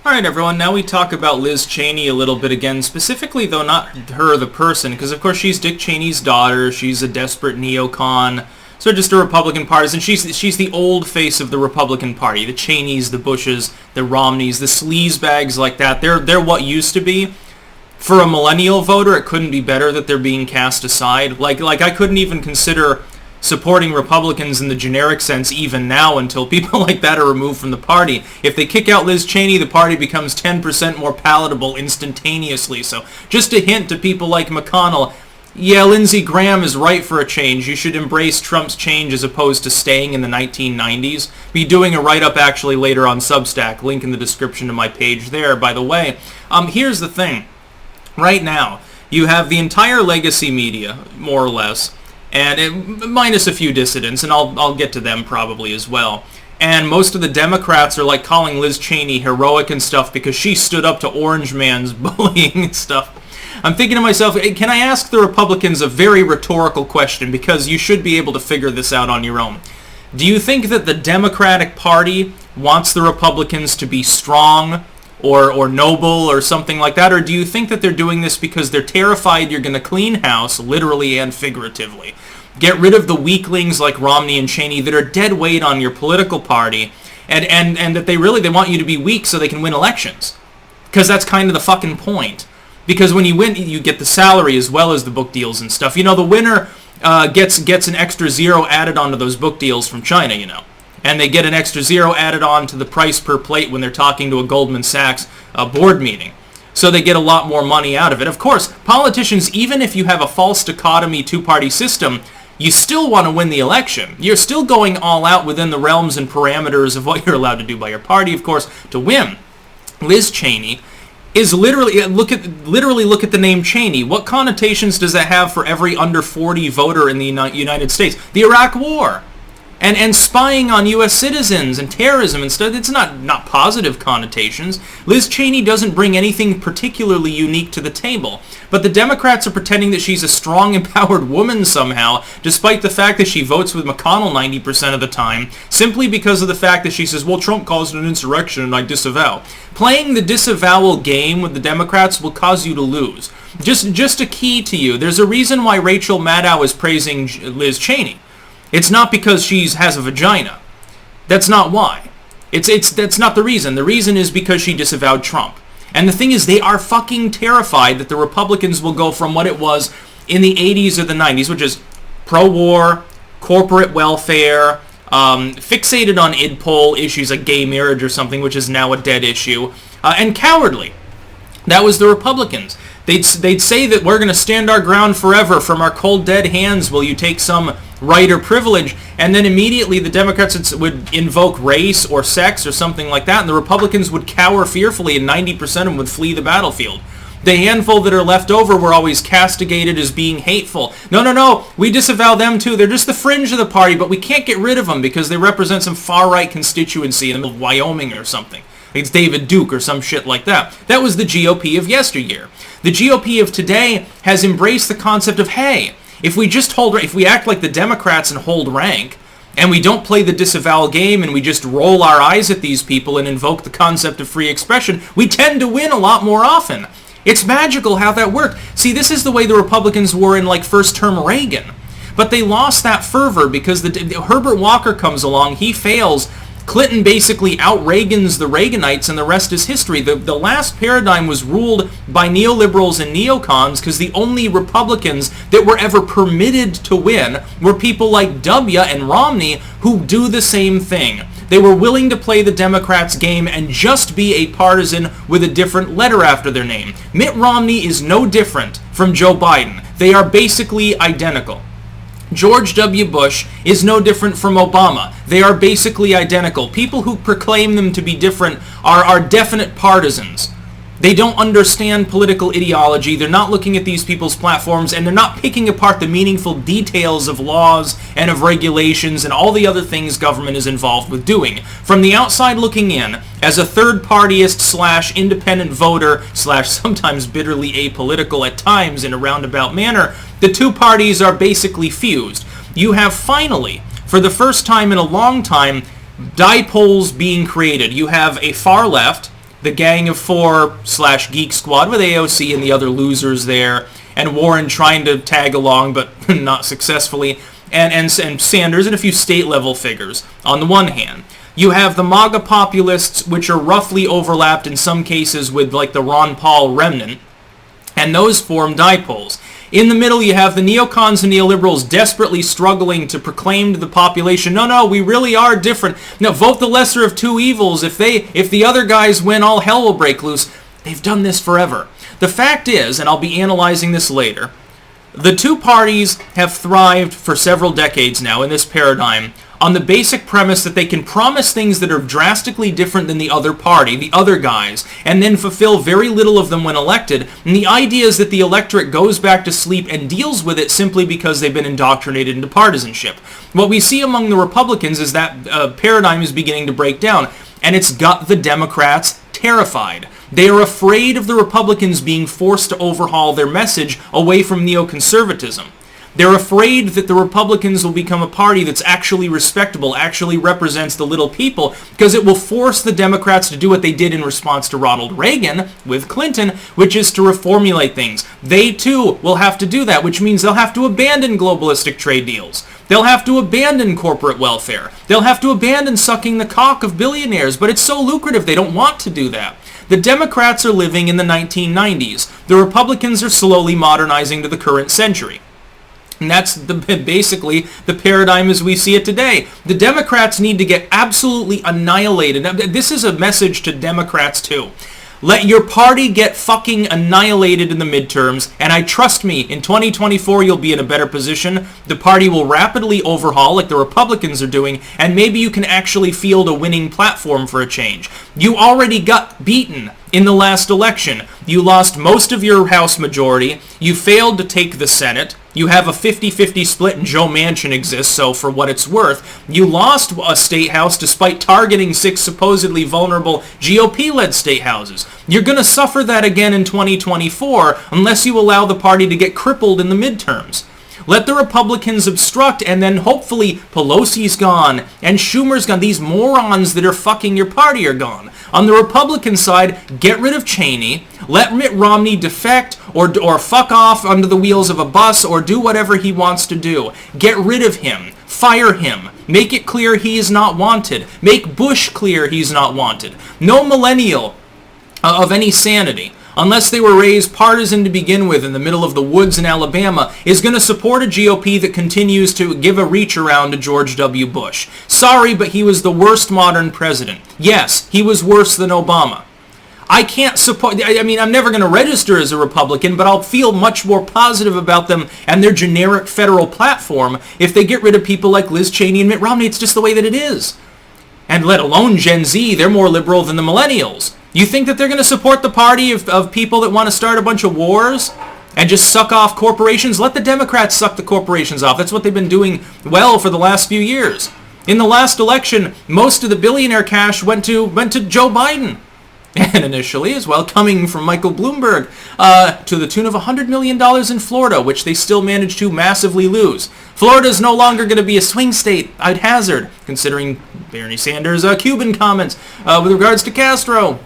Alright everyone, now we talk about Liz Cheney a little bit again, specifically though not her the person, because of course she's Dick Cheney's daughter, she's a desperate neocon, so just a Republican partisan. She's the old face of the Republican Party, the Cheneys, the Bushes, the Romneys, the sleazebags like that. They're what used to be. For a millennial voter, it couldn't be better that they're being cast aside. Like I couldn't even consider supporting Republicans in the generic sense even now until people like that are removed from the party. If they kick out Liz Cheney, the party becomes 10% more palatable instantaneously. So just a hint to people like McConnell, yeah, Lindsey Graham is right for a change. You should embrace Trump's change as opposed to staying in the 1990s. Be doing a write-up actually later on Substack. Link in the description to my page there, by the way. Here's the thing. Right now, you have the entire legacy media, more or less, and minus a few dissidents, and I'll get to them probably as well. And most of the Democrats are like calling Liz Cheney heroic and stuff because she stood up to Orange Man's bullying and stuff. I'm thinking to myself, can I ask the Republicans a very rhetorical question, because you should be able to figure this out on your own. Do you think that the Democratic Party wants the Republicans to be strong or noble or something like that? Or do you think that they're doing this because they're terrified you're going to clean house, literally and figuratively? Get rid of the weaklings like Romney and Cheney that are dead weight on your political party, and that they want you to be weak so they can win elections. Because that's kind of the fucking point. Because when you win, you get the salary as well as the book deals and stuff. You know, the winner gets an extra zero added onto those book deals from China, you know. And they get an extra zero added on to the price per plate when they're talking to a Goldman Sachs board meeting. So they get a lot more money out of it. Of course, politicians, even if you have a false dichotomy two-party system, you still want to win the election. You're still going all out within the realms and parameters of what you're allowed to do by your party, of course, to win. Liz Cheney is literally look at the name Cheney. What connotations does that have for every under 40 voter in the United States? The Iraq War. And spying on U.S. citizens and terrorism and stuff, it's not positive connotations. Liz Cheney doesn't bring anything particularly unique to the table. But the Democrats are pretending that she's a strong, empowered woman somehow, despite the fact that she votes with McConnell 90% of the time, simply because of the fact that she says, well, Trump caused an insurrection and I disavow. Playing the disavowal game with the Democrats will cause you to lose. Just a key to you. There's a reason why Rachel Maddow is praising Liz Cheney. It's not because she has a vagina. That's not why. That's not the reason. The reason is because she disavowed Trump. And the thing is, they are fucking terrified that the Republicans will go from what it was in the 80s or the 90s, which is pro-war, corporate welfare, fixated on id poll issues like gay marriage or something, which is now a dead issue, and cowardly. That was the Republicans. They'd say that we're going to stand our ground forever from our cold dead hands while you take some right or privilege, and then immediately the Democrats would invoke race or sex or something like that, and the Republicans would cower fearfully, and 90% of them would flee the battlefield. The handful that are left over were always castigated as being hateful. No, we disavow them too. They're just the fringe of the party, but we can't get rid of them because they represent some far-right constituency in the middle of Wyoming or something. It's David Duke or some shit like that. That was the GOP of yesteryear. The GOP of today has embraced the concept of, hey, if we act like the Democrats and hold rank, and we don't play the disavowal game and we just roll our eyes at these people and invoke the concept of free expression, we tend to win a lot more often. It's magical how that worked. See, this is the way the Republicans were in like first-term Reagan. But they lost that fervor because Herbert Walker comes along, he fails. Clinton basically out-Reagans the Reaganites, and the rest is history. The last paradigm was ruled by neoliberals and neocons because the only Republicans that were ever permitted to win were people like W and Romney who do the same thing. They were willing to play the Democrats' game and just be a partisan with a different letter after their name. Mitt Romney is no different from Joe Biden. They are basically identical. George W. Bush is no different from Obama. They are basically identical. People who proclaim them to be different are definite partisans. They don't understand political ideology, they're not looking at these people's platforms, and they're not picking apart the meaningful details of laws and of regulations and all the other things government is involved with doing. From the outside looking in, as a third-partyist / independent / sometimes bitterly apolitical at times in a roundabout manner, the two parties are basically fused. You have finally, for the first time in a long time, dipoles being created. You have a far left, the Gang of Four / Geek Squad with AOC and the other losers there, and Warren trying to tag along but not successfully, and Sanders and a few state-level figures on the one hand. You have the MAGA populists, which are roughly overlapped in some cases with like the Ron Paul remnant, and those form dipoles. In the middle, you have the neocons and neoliberals desperately struggling to proclaim to the population, no, we really are different. No, vote the lesser of two evils. If the other guys win, all hell will break loose. They've done this forever. The fact is, and I'll be analyzing this later, the two parties have thrived for several decades now in this paradigm on the basic premise that they can promise things that are drastically different than the other party, the other guys, and then fulfill very little of them when elected. And the idea is that the electorate goes back to sleep and deals with it simply because they've been indoctrinated into partisanship. What we see among the Republicans is that paradigm is beginning to break down, and it's got the Democrats terrified. They are afraid of the Republicans being forced to overhaul their message away from neoconservatism. They're afraid that the Republicans will become a party that's actually respectable, actually represents the little people, because it will force the Democrats to do what they did in response to Ronald Reagan with Clinton, which is to reformulate things. They, too, will have to do that, which means they'll have to abandon globalistic trade deals. They'll have to abandon corporate welfare. They'll have to abandon sucking the cock of billionaires, but it's so lucrative they don't want to do that. The Democrats are living in the 1990s. The Republicans are slowly modernizing to the current century. And that's basically the paradigm as we see it today. The Democrats need to get absolutely annihilated. Now, this is a message to Democrats too. Let your party get fucking annihilated in the midterms, and trust me, in 2024 you'll be in a better position. The party will rapidly overhaul like the Republicans are doing, and maybe you can actually field a winning platform for a change. You already got beaten in the last election. You lost most of your House majority. You failed to take the Senate. You have a 50-50 split and Joe Manchin exists, so for what it's worth. You lost a state house despite targeting 6 supposedly vulnerable GOP-led state houses. You're going to suffer that again in 2024 unless you allow the party to get crippled in the midterms. Let the Republicans obstruct, and then hopefully Pelosi's gone and Schumer's gone. These morons that are fucking your party are gone. On the Republican side, get rid of Cheney. Let Mitt Romney defect or fuck off under the wheels of a bus or do whatever he wants to do. Get rid of him. Fire him. Make it clear he is not wanted. Make Bush clear he's not wanted. No millennial of any sanity, unless they were raised partisan to begin with in the middle of the woods in Alabama, is going to support a GOP that continues to give a reach around to George W. Bush. Sorry, but he was the worst modern president. Yes, he was worse than Obama. I can't support, I'm never going to register as a Republican, but I'll feel much more positive about them and their generic federal platform if they get rid of people like Liz Cheney and Mitt Romney. It's just the way that it is. And let alone Gen Z, they're more liberal than the millennials. You think that they're going to support the party of people that want to start a bunch of wars and just suck off corporations? Let the Democrats suck the corporations off. That's what they've been doing well for the last few years. In the last election, most of the billionaire cash went to Joe Biden. And initially, as well, coming from Michael Bloomberg, to the tune of $100 million in Florida, which they still managed to massively lose. Florida is no longer going to be a swing state, I'd hazard, considering Bernie Sanders' Cuban comments with regards to Castro.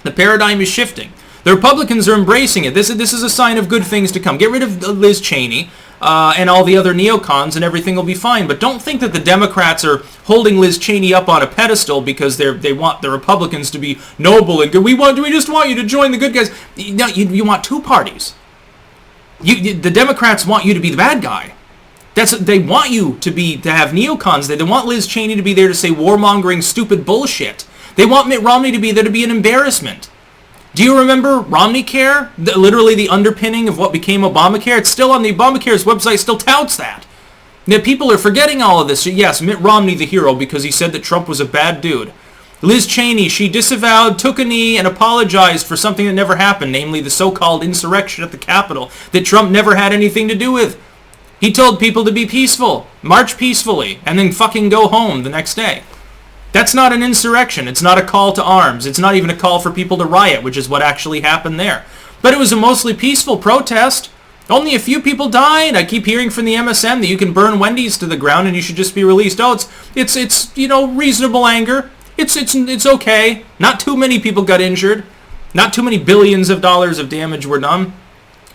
The paradigm is shifting. The Republicans are embracing it. This is a sign of good things to come. Get rid of Liz Cheney and all the other neocons and everything will be fine. But don't think that the Democrats are holding Liz Cheney up on a pedestal because they want the Republicans to be noble and good. We just want you to join the good guys. No, you want two parties. The Democrats want you to be the bad guy. They want you to have neocons. They want Liz Cheney to be there to say warmongering, stupid bullshit. They want Mitt Romney to be there to be an embarrassment. Do you remember Romneycare? Literally the underpinning of what became Obamacare? It's still on the Obamacare's website, still touts that. Now, people are forgetting all of this. Yes, Mitt Romney the hero because he said that Trump was a bad dude. Liz Cheney, she disavowed, took a knee, and apologized for something that never happened, namely the so-called insurrection at the Capitol that Trump never had anything to do with. He told people to be peaceful, march peacefully, and then fucking go home the next day. That's not an insurrection. It's not a call to arms. It's not even a call for people to riot, which is what actually happened there. But it was a mostly peaceful protest. Only a few people died. I keep hearing from the MSM that you can burn Wendy's to the ground and you should just be released. Oh, it's reasonable anger. It's okay. Not too many people got injured. Not too many billions of dollars of damage were done.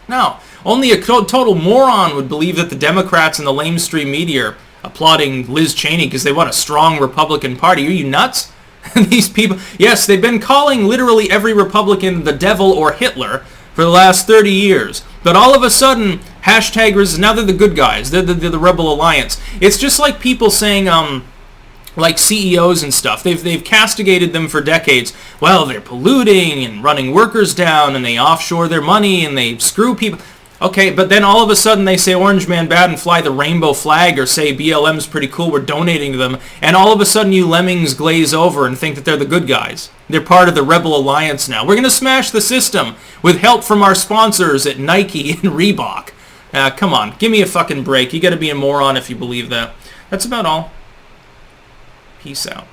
No. Only a total moron would believe that the Democrats and the lamestream media are applauding Liz Cheney because they want a strong Republican Party. Are you nuts? These people, yes, they've been calling literally every Republican the devil or Hitler for the last 30 years. But all of a sudden, hashtag, now they're the good guys. They're the Rebel Alliance. It's just like people saying, like CEOs and stuff. They've castigated them for decades. Well, they're polluting and running workers down, and they offshore their money, and they screw people. Okay, but then all of a sudden they say Orange Man bad and fly the rainbow flag, or say BLM's pretty cool, we're donating to them, and all of a sudden you lemmings glaze over and think that they're the good guys. They're part of the Rebel Alliance now. We're going to smash the system with help from our sponsors at Nike and Reebok. Come on, give me a fucking break. You got to be a moron if you believe that. That's about all. Peace out.